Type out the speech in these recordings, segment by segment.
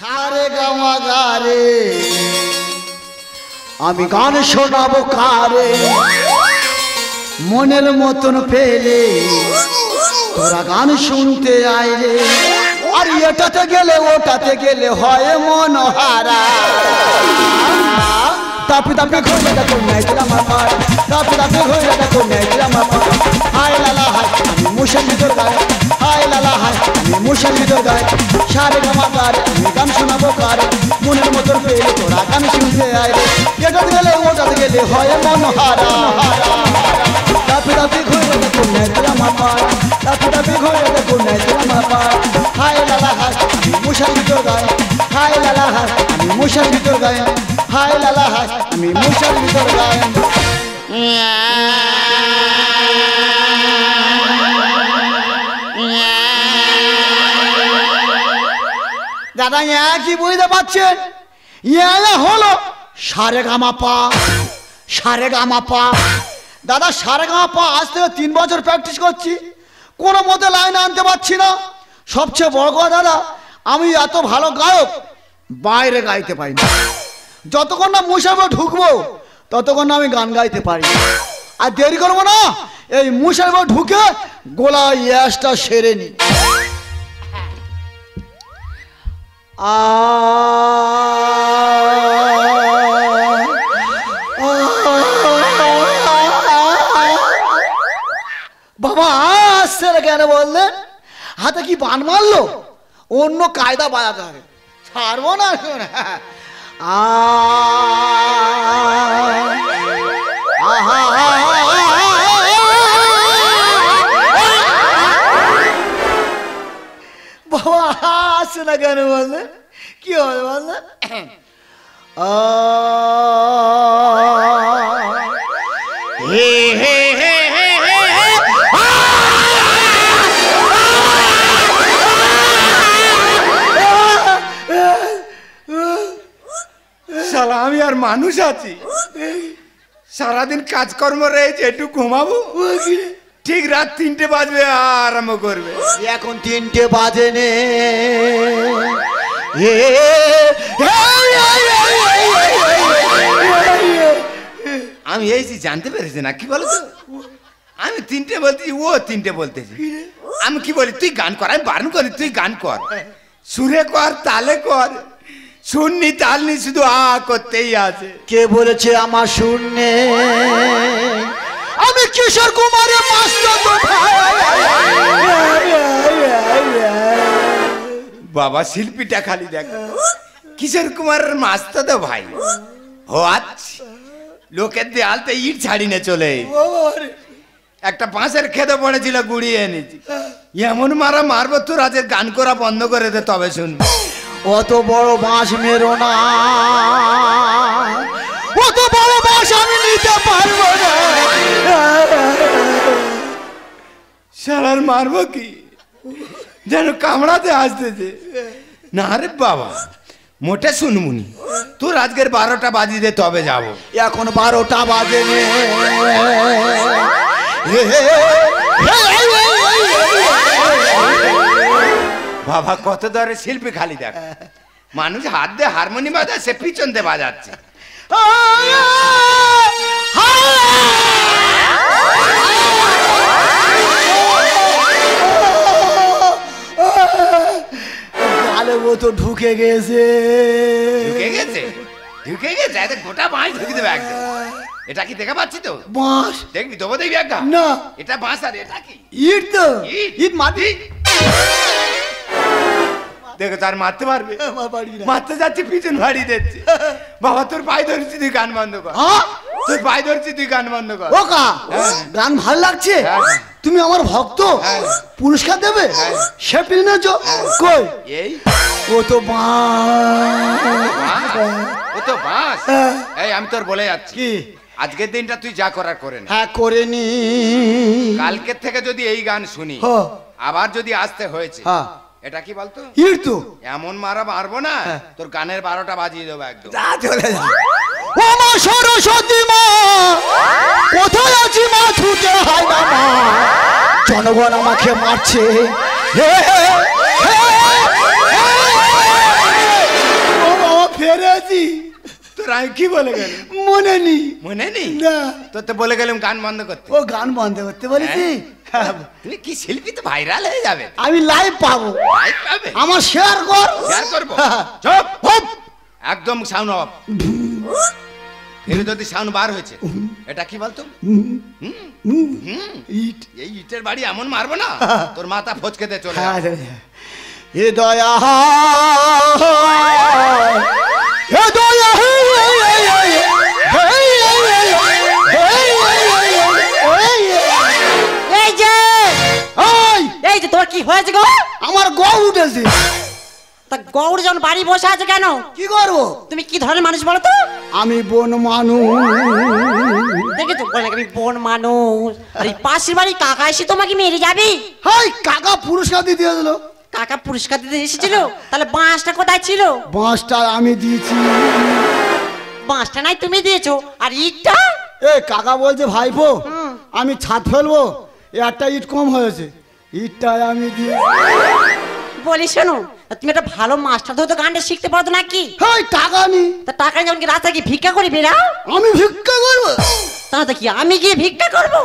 সারে গামা গারে আমি গান শোনাবো কারে মনের মতন পেলে তোরা গান শুনতে আইলে আর এটাতে গেলে ওটাতে গেলে হয় মনোহারা তাপি তাপি ঘুরে দেখো নাইছিলাম আমার তাপি তাপি ঘুরে দেখো নাইছিলাম আমার হায় লালা হায় আমি মুশের ভিতর গায় হায় লালা হায় আমি মুশের ভিতর গায় সারে গামা গারে আমি গান শোনাবো কারে মনের মতন পেলে তোরা গান শুনতে আইলে এটাতে গেলে ওটাতে গেলে হয় মনোহারা তাপি তাপি ঘুরে দেখো নাইছিলাম আমার তাপি তাপি ঘুরে দেখো নাইছিলাম আমার হায় লালা হায় আমি মুশের ভিতর গায় হায় লালা হায় আমি মুশের ভিতর গায় হায় লালা হায় আমি মুশের ভিতর গায় দাদা কি বুঝতে পারছেন হলো সারে গামা পা সারে গামা পা দাদা সারে গামা পা আজ থেকে 3 বছর প্র্যাকটিস করছি কোনো মতে লাইন আনতে পারছি না সবচেয়ে বড় কথা দাদা আমি এত ভালো গায়ক বাইরে গাইতে পারি না যতক্ষণ না মুশাবে ঢুকবো ততক্ষণ না আমি গান গাইতে পারি আর দেরি করবো না এই মুশাবে ঢুকে গোলা ইয়াসটা সেরে নি বাবা আসছে কেন বললেন হাতে কি বান মারলো অন্য কায়দা বাজাতে হবে ছাড়বো না বাবা আসছে না কেন বললেন কি হবে বললেন হে হে হে হে শালা আমি আর মানুষ আছি সারাদিন কাজকর্ম রয়েছে একটু ঘুমাবো ঠিক রাত 3টে বাজবে আরম্ভ করবে এখন 3টে বাজে নে আমি এই জানতে পেরেছি না কি বলতো আমি 3টে বলতেছি ও 3টে বলতেছি আমি কি বলি তুই গান কর আমি বারণ করি তুই গান কর সুরে কর তালে কর শুননি তালনি শুধু করতেই আছে কে বলেছে আমার শুননে আমি কিশোর কুমারের মাস্টার তো বাবা শিল্পীটা খালি দেখ কিশোর কুমারের মাস্টার তো ভাই ও আচ্ছা লোকের দেয়ালতে ইট ছাড়িনে চলে একটা বাঁশের খেতে পড়েছিল গুড়িয়ে এনেছি এমন মারা মারবো তোর আজের গান করা বন্ধ করে দে তবে শুনবি অত বড় বাঁশ মেরো না অত বড় বাঁশ আমি নিতে পারবো না শালার মারবো কি যেন কামড়াতে আসতেছে না রে বাবা মোটে শুনমুনি তোর আজকের 12টা বাজিয়ে দে তবে যাবো এখন 12টা বাজে নে বাবা কত দরে শিল্পী খালি দেখ মানুষ হাত দিয়ে হারমোনি বাজায় সে পিছন দিয়ে বাজাচ্ছে গালে ও তো ঢুকে গেছে ঢুকে গেছে ঢুকে গেছে এত গোটা বাঁশ ঢুকে দেবে একদম এটা কি দেখা পাচ্ছি তো বাঁশ দেখবি দেবো দেখবি একটা না এটা বাঁশ আর এটা কি ইট তো ইট মাটি দেখো তার মারতে পারবে মারতে যাচ্ছে পিছন ভাড়ি দিচ্ছে বাবা তোর পায়ে ধরছি তুই গান বন্ধ কর তোর পায়ে ধরছি তুই গান বন্ধ কর ও কা গান ভালো লাগছে তুমি আমার ভক্ত পুরস্কার দেবে সে পিনেছ কই এই ও তো ও তো বাস এই আমি তোর বলে যাচ্ছি কি আজকের দিনটা তুই যা করার করে না হ্যাঁ করে নি কালকের থেকে যদি এই গান শুনি আবার যদি আসতে হয়েছে এটা কি বলতো ইট তো এমন মারা মারবো না তোর গানের 12টা বাজিয়ে দেবো একদম যা চলে যা ও মা সরস্বতী মা কোথায় আছি মা ছুটে হয় না মা জনগণ আমাকে মারছে বলেছি? তোর আমি কি বলে গেল মনে নেই। মনে নেই না, তোর তো বলে গেলাম গান বন্ধ করতে। ও গান বন্ধ করতে বলেছি। হ্যাঁ। তুমি কি শিল্পী, তো ভাইরাল হয়ে যাবে। আমি লাইভ পাবো, লাইভ পাবে? আমার শেয়ার কর। শেয়ার করবো। চুপ হুপ, একদম সাউন্ড অফ। এর যদি সাউন্ড বার হয়েছে, এটা কি বলতো? ইট। এই ইটের বাড়ি এমন মারবো না তোর মাথা ফচকে দে চলে যাবে। এ দয়া, এ দয়া, এই যে তোর কি হয়েছে গো? আমার গো উঠেছে। তা গৌর যখন বাড়ি বসে আছে কেন? কি করবো? তুমি কি ধরনের মানুষ বলো তো? আমি বন মানুষ। দেখেছো বলে আমি বন মানুষ। আর এই পাশের বাড়ি কাকা এসে তোমাকে মেরে যাবে। হাই, কাকা পুরস্কার দিতে দিল। কাকা পুরস্কার দিতে এসেছিল? তাহলে বাঁশটা কোথায় ছিল? বাঁশটা আমি দিয়েছি। বাঁশটা নাই তুমি দিয়েছো, আর ইটটা? এ কাকা বলছে ভাইপো আমি ছাদ ফেলবো, একটা ইট কম হয়েছে, ইটটা আমি দিয়ে। বলি শোনো, তুমি একটা ভালো মাস্টার ধরে তো গানটা শিখতে পারতো নাকি? হাই, টাকা নি। তা টাকা যেমন কি রাস্তায় কি ভিক্ষা করে বেরাও? আমি ভিক্ষা করবো? তাহলে কি আমি গিয়ে ভিক্ষা করবো?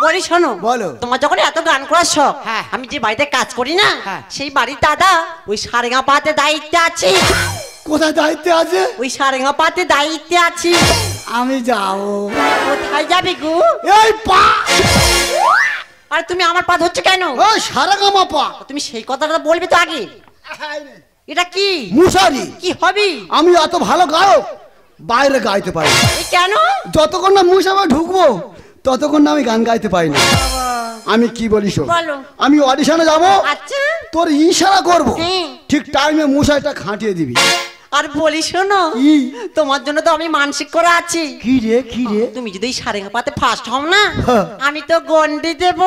বলি শোনো, বলো। তোমার যখন এত গান করার শখ, হ্যাঁ। আমি যে বাড়িতে কাজ করি না, হ্যাঁ। সেই বাড়ির দাদা ওই সারেগা পাতে দায়িত্বে আছে। কোথায় দায়িত্বে আছে? ওই সারেগা পাতে দায়িত্বে আছি। আমি যাবো। কোথায় যাবে গো? এই পা। আর তুমি আমার পা ধরছো কেন? ও সারাগামা পা। তুমি সেই কথাটা বলবে তো আগে। এটা কি মুশারি? কি হবে? আমি এত ভালো গায়ক, বাইরে গাইতে পারি। এই কেন? যতক্ষণ না মুশাবে ঢুকবো ততক্ষণ না আমি গান গাইতে পারি না। আমি কি বলি শোন, বলো। আমি অডিশনে যাবো, আচ্ছা। তোর ইশারা করবো, হ্যাঁ। ঠিক টাইমে মুশারিটা খাটিয়ে দিবি। আর বলি শোনো, কি? তোমার জন্য তো আমি মানসিক করে আছি। কি রে, কি রে? তুমি যদি এই সারেগা পাতে ফার্স্ট হও না, হ্যাঁ। আমি তো গন্ডি দেব।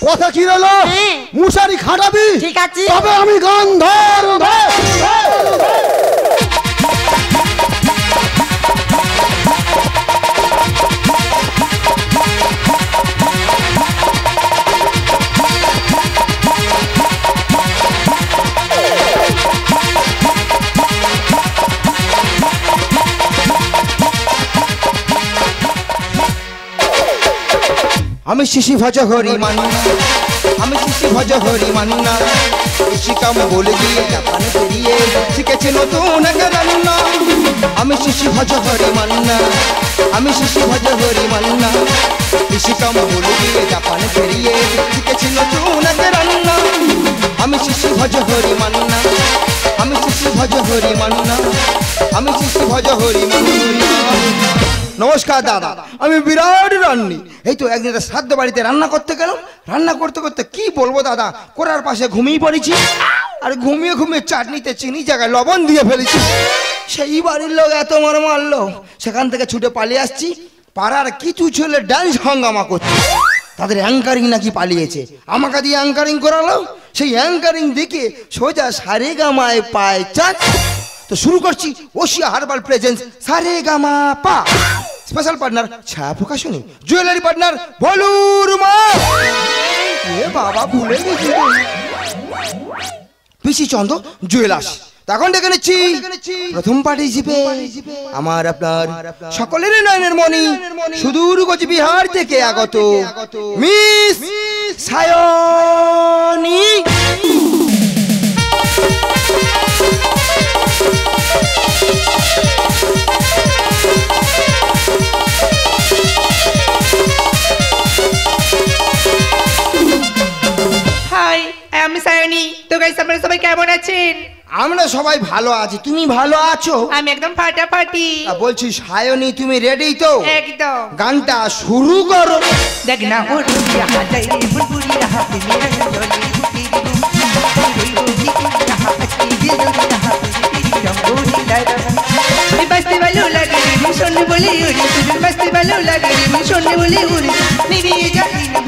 কথা কি রইলো? হ্যাঁ। মুশারি খাটাবি? ঠিক আছে। তবে আমি গান ধরবো। আমি শিশি ভজ হরি মানি না, আমি শিশি ভজ হরি মানি না, শিকাম বলে দিয়ে জাপানে পেরিয়ে শিখেছি নতুন এক রান্না। আমি শিশি ভজ হরি মানি না, আমি শিশি ভজ হরি মানি না, শিকাম বলে দিয়ে জাপানে পেরিয়ে শিখেছি নতুন এক রান্না। আমি শিশি ভজ হরি মানি না, আমি শিশি ভজ হরি মানি না, আমি শিশি ভজ হরি মানি না। নমস্কার দাদা, আমি বিরাট রান্নি। এই তো একদিন শ্রাদ্ধ বাড়িতে রান্না করতে গেলাম, রান্না করতে করতে কি বলবো দাদা, কোরার পাশে ঘুমিয়ে পড়েছি। আর ঘুমিয়ে ঘুমিয়ে চাটনিতে চিনি জায়গায় লবণ দিয়ে ফেলেছি। সেই বাড়ির লোক এত মার মারলো, সেখান থেকে ছুটে পালিয়ে আসছি। পাড়ার কিছু ছেলে ডান্স হাঙ্গামা করছে, তাদের অ্যাঙ্কারিং নাকি পালিয়েছে, আমাকে দিয়ে অ্যাঙ্কারিং করালো। সেই অ্যাঙ্কারিং দেখে সোজা সারেগামায় পায় চাঁদ। তো শুরু করছি ওশিয়া হার্বাল প্রেজেন্স সারেগামা পা। স্পেশাল পার্টনার ছায়া প্রকাশনী, জুয়েলারি পার্টনার ভলুর মা। এ বাবা ভুলে গেছি, পিসি চন্দ্র জুয়েলার্স। তখন ডেকে নিচ্ছি প্রথম পার্টিসিপে আমার আপনার সকলের নয়নের মণি, সুদূর কোচবিহার থেকে আগত মিস সায়নী। হাই, আমি সায়নী। তো গাইস আপনারা সবাই কেমন আছেন? আমরা সবাই ভালো আছি, তুমি ভালো আছো? আমি একদম ফাটাফাটি। বলছি সায়নী তুমি রেডি তো? একদম। গানটা শুরু করো। দেখ না ও রুইয়া হাজাই রে বুলবুলি রাহাতে মেরা জলি বুটি রুই রুই রাহা আজকে দিল রাহা তেরি রঙ্গোলি লাইরা। এই বাস্তি ভালো লাগে রে মিশন বলি উড়ি, তুই বাস্তি ভালো লাগে রে মিশন বলি উড়ি, নিরিয়ে যাই না।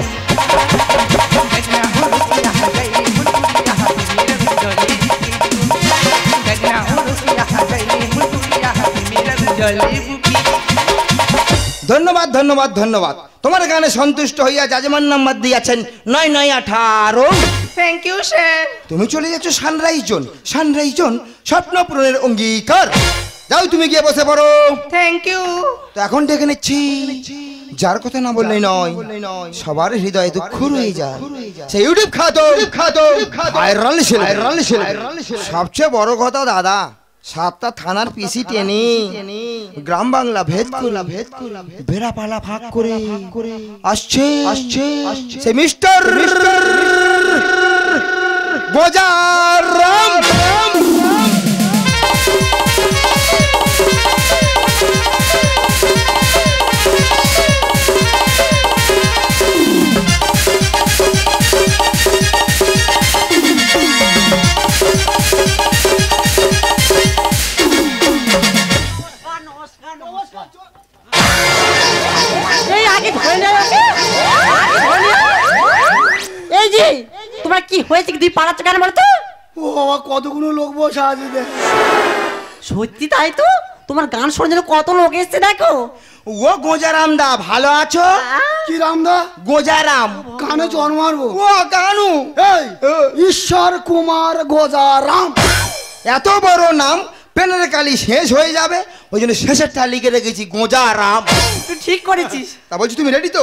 দেখ না ও রুইয়া হাজাই রে বুলবুলি রাহাতে মেরা জলি দেখ না ও রুইয়া হাজাই রে বুলবুলি রাহাতে মেরা জলি বুটি। ধন্যবাদ ধন্যবাদ ধন্যবাদ। তোমার গানে সন্তুষ্ট হইয়া জাজমান নাম্বার দিয়েছেন 9918। Thank you sir. তুমি চলে যাচ্ছ সানরাইজ জোন, সানরাইজ জোন স্বপ্ন পূরণের অঙ্গীকার। যাও তুমি গিয়ে বসে পড়ো। Thank you. তো এখন ডেকে নিচ্ছি যার কথা না বললেই নয়, সবার হৃদয়ে দুঃখ রয়ে যায়, সেই ইউটিউব খাতো ভাইরাল ছেলে। সবচেয়ে বড় কথা দাদা, 7টা থানার পিসি টেনে গ্রাম বাংলা ভেদ বেড়াপালা ভাগ করে আসছে সে মিস্টার গোজারাম। এই যে তোমার কি হয়েছে, কি তুই পালাচ্ছ কেন বলতো? ও বাবা, কতগুলো লোক বসে আছে দেখ। সত্যি তাই তো, তোমার গান শোনার জন্য কত লোক এসছে দেখো। ও গোজারাম দা, ভালো আছো? কি রামদা? গোজারাম কানে জন মারবো। ও গানু, এই ঈশ্বর কুমার গোজারাম, এত বড় নাম পেনের কালি শেষ হয়ে যাবে, ওই জন্য শেষেরটা লিখে রেখেছি গোজারাম। তুই ঠিক করেছিস। তা বলছি তুমি রেডি তো?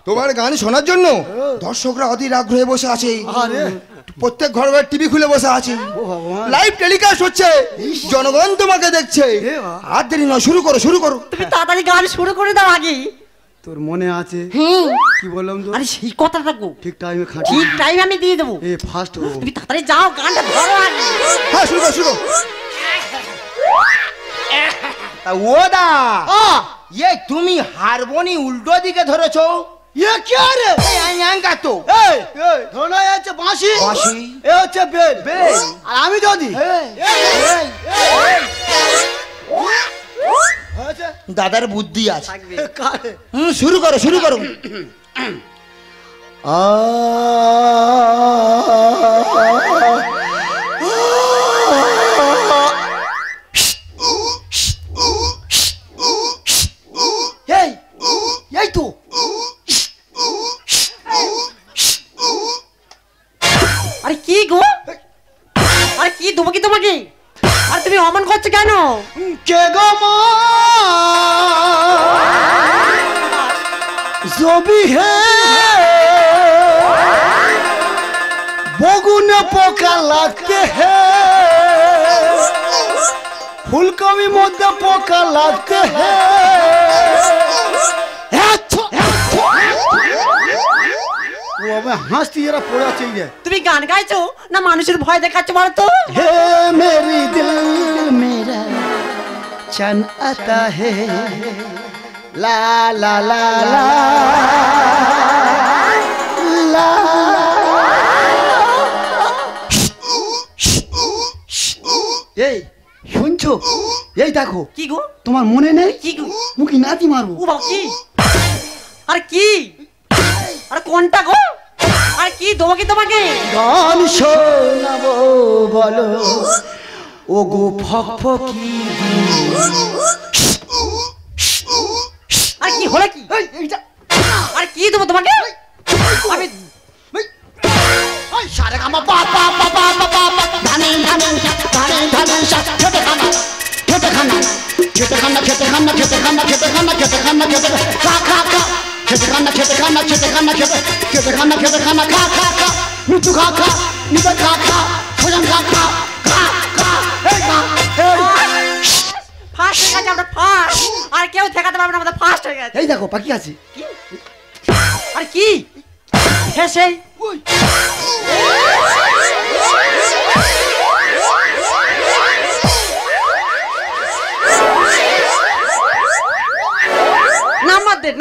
তোমার গান শোনার জন্য দর্শকরা অধীর আগ্রহে বসে আছে। আরে প্রত্যেক ঘর ঘর টিভি খুলে বসে আছে, ও ভগবান, লাইভ টেলিকাস্ট হচ্ছে, জনগণ তোমাকে দেখছে। আর দেরি নয়, শুরু করো। তুমি তাড়াতাড়ি গান শুরু করে দাও আগে। তোর মনে আছে কি বললাম তো? আরে সেই কথাটা গো, ঠিক টাইমে খাটি, ঠিক টাইম আমি দিয়ে দেবো। এ ফার্স্ট ও। তুমি তাড়াতাড়ি যাও, গানটা ধরো আগে। হ্যাঁ শুরু করো। তা ও দা, ये তুমি হারমোনি উল্টো দিকে ধরেছো? ये क्या रे? আঙ্গা তো এই ধরনা হচ্ছে বাঁশি, এ হচ্ছে বেল, আর আমি যদি দাদার বুদ্ধি আছে। কারে শুরু করো। এই তো আরে কি গো, আরে কি দেবো কি তোমাকে? আর তুমি অমন করছো কেন? কে গো মা জবি হে বগুনে পোকা লাগতে হে, ফুলকপি মধ্যে পোকা লাগতে হে। হাসতি এরা পড়ে আছে। তুমি গান গাইছো না মানুষের ভয় দেখাচ্ছ বলো তো? হে মেরি দিল মেরা চান আতা হে, লা লা লা লা লা। এই শুনছো? এই দেখো, কি গো? তোমার মনে নেই? কি গো? মুখি নাতি মারবো। ও বাবা, কি? আরে কি? আরে কোনটা গো? আরে কি দেবো কি তোমাকে? গান শোনাবো বলো ও গো ফকি। আরে কি হলো কি? আরে কি দেবো তোমাকে? আমি সারে গামা পা পা পা পা পা পা পা ধানে ধানে ধানে ধানে খেতে খানা খেতে খানা খেতে খানা খেতে খানা খেতে খানা খেতে খানা খেতে খানা খেতে খা খা খা খেতে খানা খেতে খানা খেতে খানা খেতে খেতে খানা খেতে খানা খা খা খা মিঠু খা খা নিবে খা খা ভোজন খা খা খা খা এই খা ফার্স্ট হয়ে গেছে, আমরা ফার্স্ট। আর কেউ ঠেকাতে পারবে না, আমাদের ফার্স্ট হয়ে গেছে। এই দেখো পাখি আছে। কি? আরে কি? হ্যাঁ সেই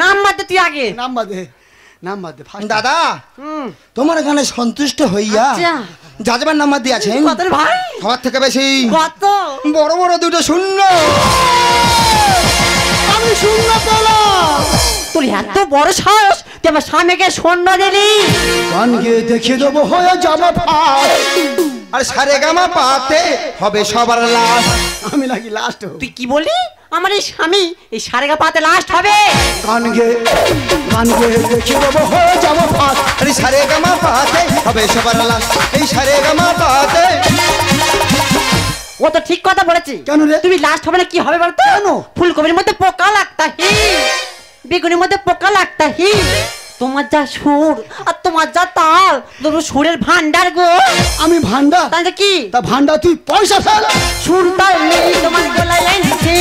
নাম্বার দে তুই আগে। নাম্বার দে দাদা, তোমার এখানে সন্তুষ্ট হইয়া আচ্ছা। যাজবার নাম্বার দিয়েছেন কত রে ভাই? সবার থেকে বেশি কত? বড় বড় দুটো শূন্য। আমি শূন্য পেলাম। তোর এত বড় সাহস, তুই আমার স্বামীকে শূন্য দিলি? গান গিয়ে দেখে দেবো হয়ে যাবো ফাঁস। আর সারে গামা পাতে হবে সবার লাশ। আমি নাকি লাস্ট? তুই কি বলি? আমার এই স্বামী এই সারেগা পাতে লাস্ট হবে? গান গিয়ে দেখে দেবো হয়ে যাবো ফাঁস। আরে সারে গামা পাতে হবে সবার লাশ, এই সারে গামা পাতে ও তো ঠিক কথা বলেছি। কেন রে? তুমি লাস্ট হবে না কি হবে বলতো? কেন? ফুলকপির মধ্যে পোকা লাগতা হি, বেগুনের মধ্যে পোকা লাগতা হি। তোমার যা সুর আর তোমার যা তাল, দুটো সুরের ভান্ডার গো। আমি ভান্ডার? তাহলে কি? তা ভান্ডার তুই পয়সা ফেল। সুর তাল নেই তোমার গলায় এনেছি।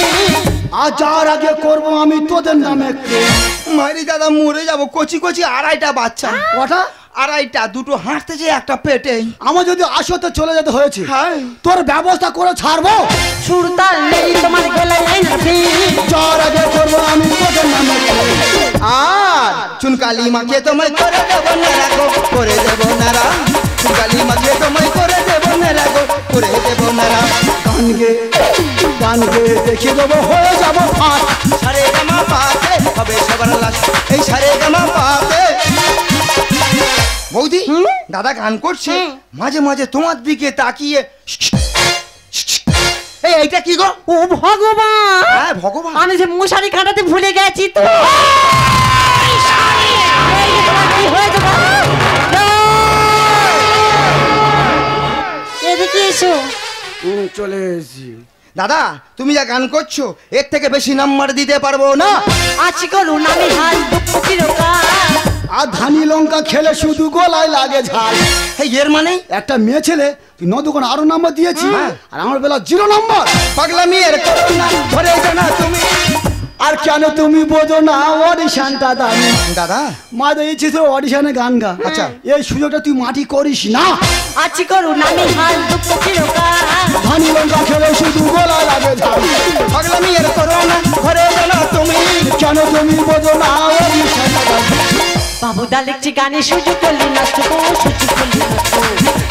আর যার আগে করবো আমি তোদের নামে মারি দাদা মরে যাবো, কচি কচি আড়াইটা বাচ্চা। কটা? আড়াইটা, দুটো হাঁটতেছে একটা পেটে। আমার যদি আসতে চলে যেতে হয়েছে, হ্যাঁ। তোর ব্যবস্থা করে ছাড়বো। সুর তাল নেই তোমার গলায় এনেছি। যার আগে করবো আমি তোদের নামে। আর চুনকালি মাখিয়ে তোমায় করে দেবো না রাখো, করে দেবো না রা। চুনকালি মাখিয়ে তোমায় করে দেবো না রাখো, করে দেবো না রা। গান গেয়ে দেখিয়ে দেবো, হয়ে যাবো ফাঁস। সারে গামা পাতে হবে সবার লাশ, এই সারে গামা পাতে। বৌদি, দাদা গান করছে, মাঝে মাঝে তোমার দিকে তাকিয়ে এই এইটা কি গো? ও ভগবান, হ্যাঁ ভগবান। আমি যে মশারি কাটাতে ভুলে গেছি তো। কি হয়েছে গো? এদিকে এসো। চলে এসেছি। দাদা তুমি যা গান করছো এর থেকে বেশি নাম্বার দিতে পারবো না। আছি করুন আমি হাল দুঃখ চিরকাল। আর ধানি লঙ্কা খেলে শুধু গলায় লাগে ঝাল। এই এর মানে? একটা মেয়ে ছেলে তুই 9 দোকান আরো নাম্বার দিয়েছি, আর আমার বেলা 0 নাম্বার। পাগলামি এর করো না, ধরে জানা তুমি। আর কেন তুমি বোঝো না অডিশনটা দামি। দাদা মাঝে ইচ্ছে ছিল অডিশনে গান গা। আচ্ছা। এই সুযোগটা তুই মাটি করিস না। আছি করুন আমি হাল দুঃখ চিরকাল। ধানি লঙ্কা খেলে শুধু গলায় লাগে ঝাল। পাগলামি এর করো না, ধরে জানা তুমি। কেন তুমি বোঝো না অডিশনটা দামি। বাবুদা লিখছি গানে সুযোগ করলি নষ্ট গো, সুযোগ করলি নষ্ট।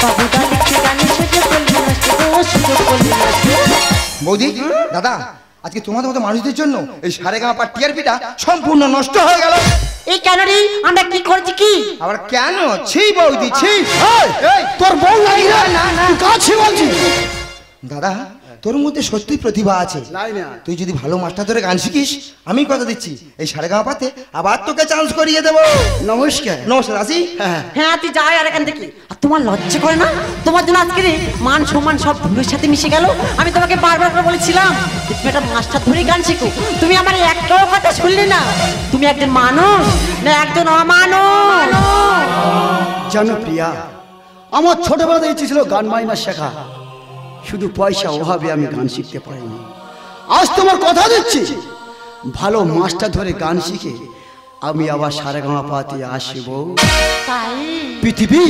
বাবুদা লিখছি গানে সুযোগ করলি নষ্ট গো, সুযোগ করলি নষ্ট। বৌদি, দাদা আজকে তোমাদের মতো মানুষদের জন্য এই সারেগামা টিআরপিটা সম্পূর্ণ নষ্ট হয়ে গেল। এই কেন রে? আমরা কি করছি কি? আবার কেন? ছি বৌদি ছি। এই, তোর বউ নাই রে? তুই কাছে বলছিস? দাদা তোর মধ্যে সত্যি প্রতিভা আছে। তুই যদি ভালো মাস্টার ধরে গান শিখিস, আমি কথা দিচ্ছি এই সারেগামা পাতে আবার তোকে চান্স করিয়ে দেবো। নমস্কার। নমস্কার, আসি। হ্যাঁ তুই যাই আর এখান থেকে। আর তোমার লজ্জা করে না? তোমার জন্য আজকে রে মান সম্মান সব ভুলের সাথে মিশে গেল। আমি তোমাকে বারবার করে বলেছিলাম তুমি একটা মাস্টার ধরে গান শিখো, তুমি আমার একটাও কথা শুনলে না। তুমি একজন মানুষ না একজন অমানুষ। জানো প্রিয়া, আমার ছোটবেলাতে ইচ্ছে ছিল গান বাজনা শেখা, শুধু পয়সা অভাবে আমি গান শিখতে পারিনি। আজ তোমার কথা দিচ্ছি, ভালো মাস্টার ধরে গান শিখে আমি আবার সারেগামা পাতে আসবো। তাই পৃথিবী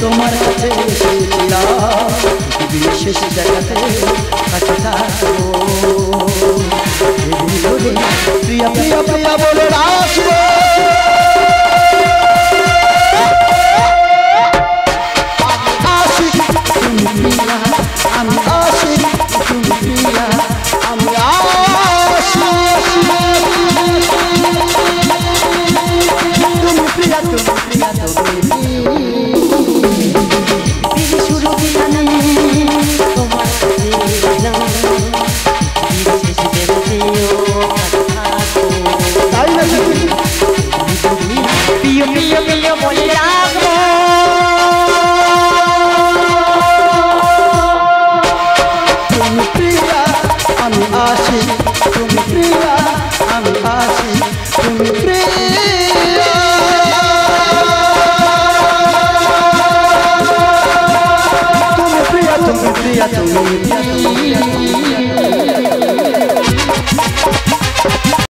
তোমার কাছে এসেছিলাম, পৃথিবীর শেষ জায়গাতে কাছে থাকবো। প্রিয়া প্রিয়া প্রিয়া বলে রাখবো। আমি আসি তুমি প্রিয়া, আমি আসি তুমি প্রিয়া, তুমি প্রিয়া, তুমি শুরু বিধানে তোমার তাই না? প্রিয় প্রিয় প্রিয় বলে রাখবো। তুমি প্রিয়া, আমি আসি তুমি প্রিয়া, আমি আসি তুমি প্রিয়া। তুমি প্রিয়া, তুমি প্রিয়া, তুমি প্রিয়া।